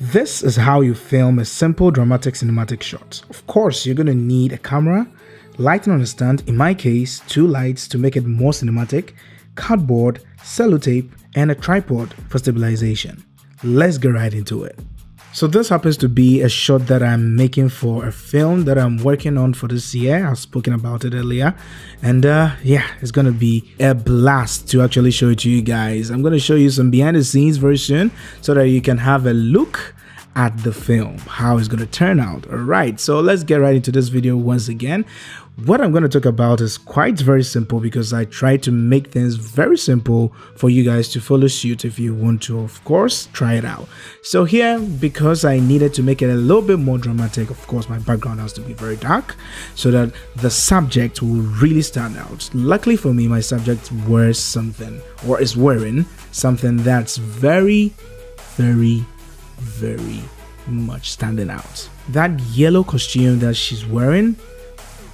This is how you film a simple dramatic cinematic shot. Of course, you're going to need a camera, lighting on a stand, in my case, 2 lights to make it more cinematic, cardboard, sellotape, and a tripod for stabilization. Let's get right into it. So this happens to be a shot that I'm making for a film that I'm working on for this year. I've spoken about it earlier, and yeah, it's gonna be a blast to actually show it to you guys. I'm gonna show you some behind the scenes very soon so that you can have a look at the film, how it's going to turn out. All right, so let's get right into this video once again. What I'm going to talk about is quite very simple because I try to make things very simple for you guys to follow suit. If you want to, of course, try it out. So here, because I needed to make it a little bit more dramatic, of course my background has to be very dark so that the subject will really stand out. Luckily for me, my subject wears something, or is wearing something that's very much standing out. That yellow costume that she's wearing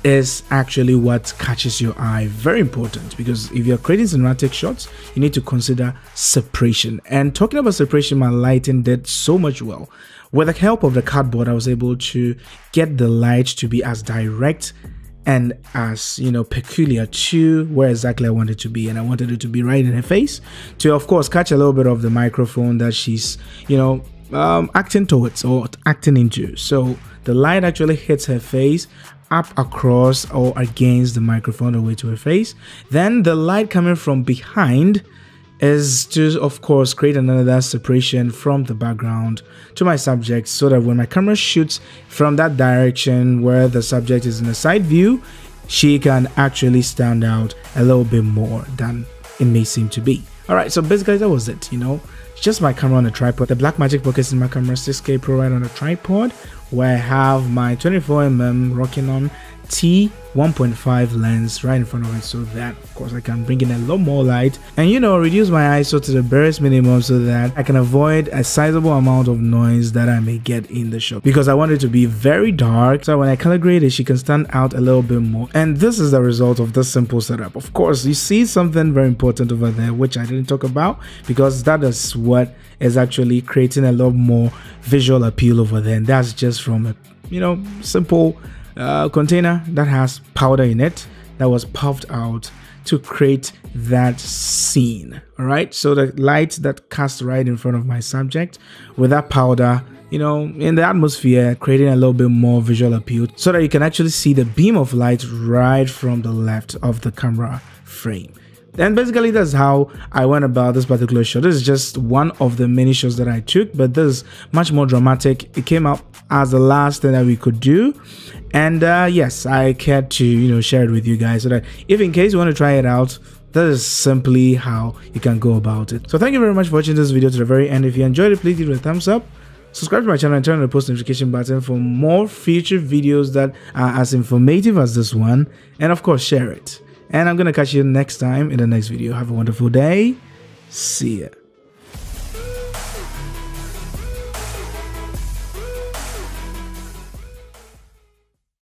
is actually what catches your eye. Very important, because if you're creating cinematic shots, you need to consider separation. And talking about separation, my lighting did so much well. With the help of the cardboard, I was able to get the light to be as direct and as, you know, peculiar to where exactly I wanted it to be. And I wanted it to be right in her face to, of course, catch a little bit of the microphone that she's, you know, acting towards or acting into. So the light actually hits her face up across or against the microphone all the way to her face. Then the light coming from behind is to, of course, create another separation from the background to my subject, so that when my camera shoots from that direction where the subject is in a side view, she can actually stand out a little bit more than it may seem to be. All right, so basically that was it, you know. It's just my camera on a tripod. The Blackmagic Pocket in my camera 6K Pro right on a tripod, where I have my 24mm rocking on T1.5 lens right in front of it, so that of course I can bring in a lot more light and, you know, reduce my ISO to the barest minimum so that I can avoid a sizable amount of noise that I may get in the shot, because I want it to be very dark so when I color grade it, she can stand out a little bit more. And this is the result of this simple setup. Of course, you see something very important over there which I didn't talk about, because that is what is actually creating a lot more visual appeal over there, and that's just from a, you know, simple container that has powder in it that was puffed out to create that scene. All right, so the light that cast right in front of my subject with that powder, you know, in the atmosphere, creating a little bit more visual appeal so that you can actually see the beam of light right from the left of the camera frame. And basically that's how I went about this particular shot. This is just one of the many shots that I took, but this is much more dramatic. It came up as the last thing that we could do, and yes, I cared to, you know, share it with you guys so that if in case you want to try it out, that is simply how you can go about it. So thank you very much for watching this video to the very end. If you enjoyed it, please give it a thumbs up, subscribe to my channel, and turn on the post notification button for more future videos that are as informative as this one, and of course share it. And I'm gonna catch you next time in the next video. Have a wonderful day. See ya.